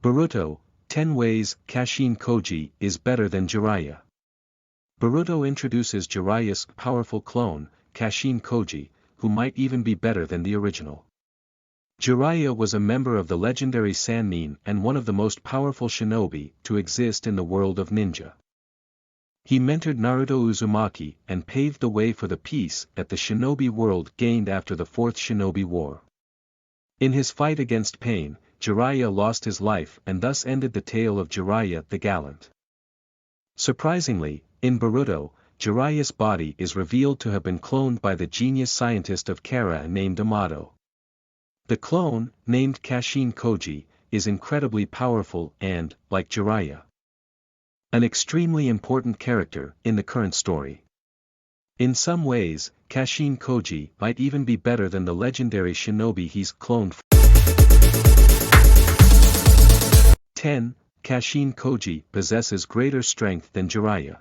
Boruto, 10 Ways Kashin Koji is Better Than Jiraiya. Boruto introduces Jiraiya's powerful clone, Kashin Koji, who might even be better than the original. Jiraiya was a member of the legendary Sannin and one of the most powerful shinobi to exist in the world of ninja. He mentored Naruto Uzumaki and paved the way for the peace that the shinobi world gained after the Fourth Shinobi War. In his fight against Pain, Jiraiya lost his life and thus ended the tale of Jiraiya the Gallant. Surprisingly, in Boruto, Jiraiya's body is revealed to have been cloned by the genius scientist of Kara named Amato. The clone, named Kashin Koji, is incredibly powerful and, like Jiraiya, an extremely important character in the current story. In some ways, Kashin Koji might even be better than the legendary shinobi he's cloned. 10. Kashin Koji possesses greater strength than Jiraiya.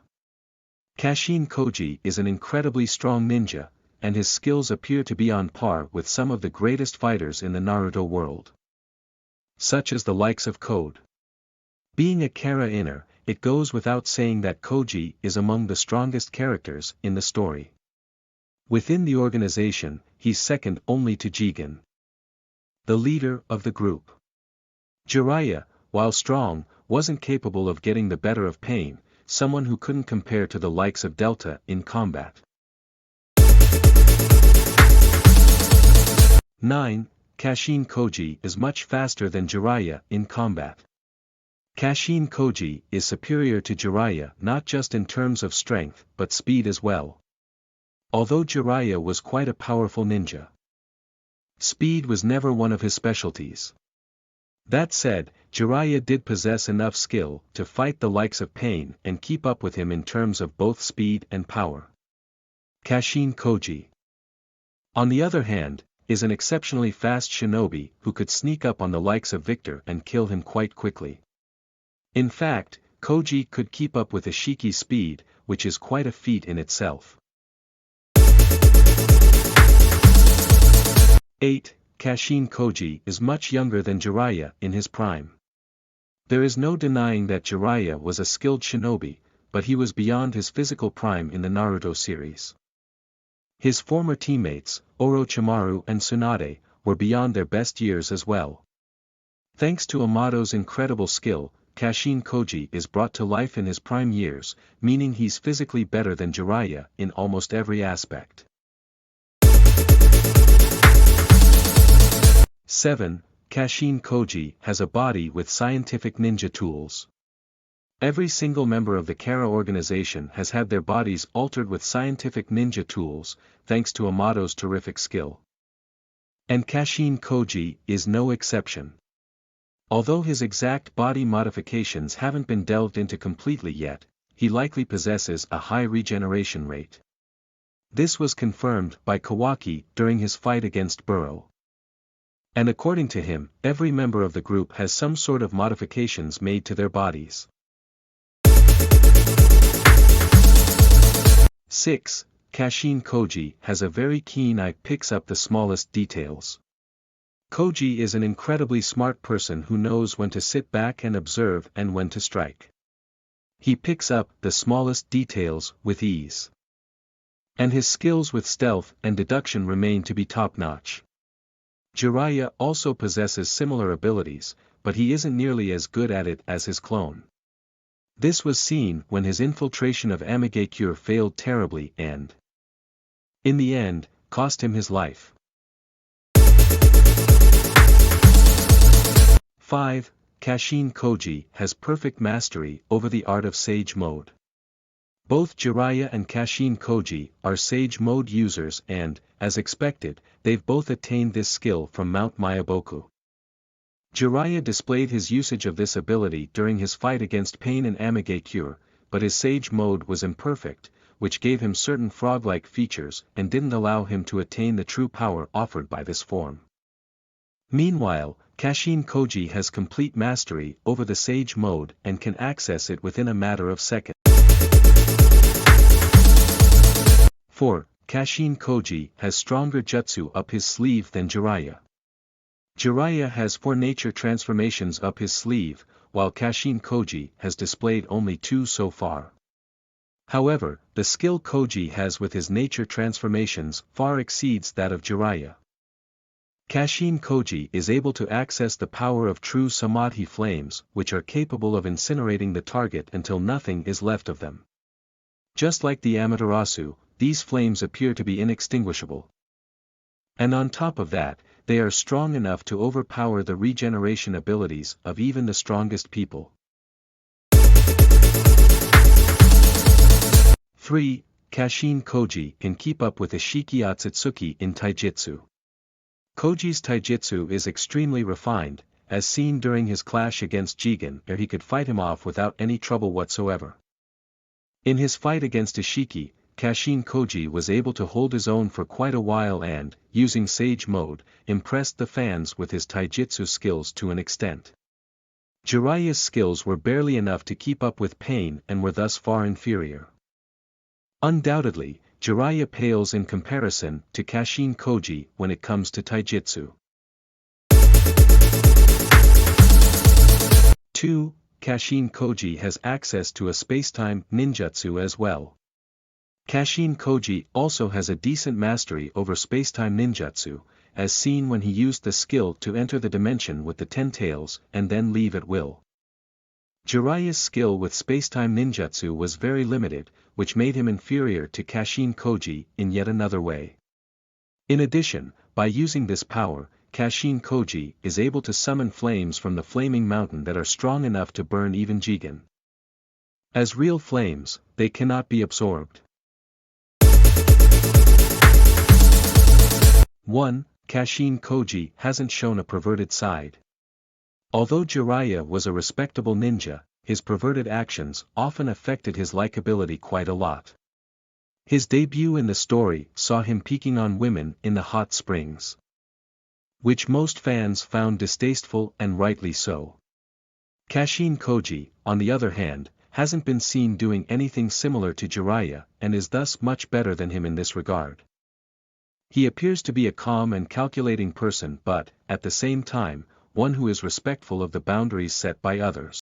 Kashin Koji is an incredibly strong ninja, and his skills appear to be on par with some of the greatest fighters in the Naruto world, such as the likes of Code. Being a Kara inner, it goes without saying that Koji is among the strongest characters in the story. Within the organization, he's second only to Jigen, the leader of the group. Jiraiya, while strong, wasn't capable of getting the better of Pain, someone who couldn't compare to the likes of Delta in combat. 9. Kashin Koji is much faster than Jiraiya in combat. Kashin Koji is superior to Jiraiya not just in terms of strength but speed as well. Although Jiraiya was quite a powerful ninja, speed was never one of his specialties. That said, Jiraiya did possess enough skill to fight the likes of Pain and keep up with him in terms of both speed and power. Kashin Koji, on the other hand, is an exceptionally fast shinobi who could sneak up on the likes of Victor and kill him quite quickly. In fact, Koji could keep up with Ishiki's speed, which is quite a feat in itself. 8. Kashin Koji is much younger than Jiraiya in his prime. There is no denying that Jiraiya was a skilled shinobi, but he was beyond his physical prime in the Naruto series. His former teammates, Orochimaru and Tsunade, were beyond their best years as well. Thanks to Amato's incredible skill, Kashin Koji is brought to life in his prime years, meaning he's physically better than Jiraiya in almost every aspect. 7. Kashin Koji has a body with scientific ninja tools. Every single member of the Kara organization has had their bodies altered with scientific ninja tools, thanks to Amato's terrific skill. And Kashin Koji is no exception. Although his exact body modifications haven't been delved into completely yet, he likely possesses a high regeneration rate. This was confirmed by Kawaki during his fight against Burrow. And according to him, every member of the group has some sort of modifications made to their bodies. 6. Kashin Koji has a very keen eye, picks up the smallest details. Koji is an incredibly smart person who knows when to sit back and observe and when to strike. He picks up the smallest details with ease. And his skills with stealth and deduction remain to be top-notch. Jiraiya also possesses similar abilities, but he isn't nearly as good at it as his clone. This was seen when his infiltration of Amigakure failed terribly and, in the end, cost him his life. 5. Kashin Koji has perfect mastery over the art of Sage Mode. Both Jiraiya and Kashin Koji are Sage Mode users and, as expected, they've both attained this skill from Mount Mayaboku. Jiraiya displayed his usage of this ability during his fight against Pain and Amigakure, but his Sage Mode was imperfect, which gave him certain frog-like features and didn't allow him to attain the true power offered by this form. Meanwhile, Kashin Koji has complete mastery over the Sage Mode and can access it within a matter of seconds. 4. Kashin Koji has stronger jutsu up his sleeve than Jiraiya. Jiraiya has 4 nature transformations up his sleeve, while Kashin Koji has displayed only 2 so far. However, the skill Koji has with his nature transformations far exceeds that of Jiraiya. Kashin Koji is able to access the power of true Samadhi flames, which are capable of incinerating the target until nothing is left of them. Just like the Amaterasu, these flames appear to be inextinguishable. And on top of that, they are strong enough to overpower the regeneration abilities of even the strongest people. 3. Kashin Koji can keep up with Ishiki Otsutsuki in Taijutsu. Koji's taijutsu is extremely refined, as seen during his clash against Jigen, where he could fight him off without any trouble whatsoever. In his fight against Ishiki, Kashin Koji was able to hold his own for quite a while and, using Sage Mode, impressed the fans with his taijutsu skills to an extent. Jiraiya's skills were barely enough to keep up with Pain and were thus far inferior. Undoubtedly, Jiraiya pales in comparison to Kashin Koji when it comes to taijutsu. 2. Kashin Koji has access to a spacetime ninjutsu as well. Kashin Koji also has a decent mastery over spacetime ninjutsu, as seen when he used the skill to enter the dimension with the 10 tails and then leave at will. Jiraiya's skill with spacetime ninjutsu was very limited, which made him inferior to Kashin Koji in yet another way. In addition, by using this power, Kashin Koji is able to summon flames from the flaming mountain that are strong enough to burn even Jigen. As real flames, they cannot be absorbed. 1. Kashin Koji hasn't shown a perverted side. Although Jiraiya was a respectable ninja, his perverted actions often affected his likability quite a lot. His debut in the story saw him peeking on women in the hot springs, which most fans found distasteful and rightly so. Kashin Koji, on the other hand, hasn't been seen doing anything similar to Jiraiya and is thus much better than him in this regard. He appears to be a calm and calculating person but, at the same time, one who is respectful of the boundaries set by others.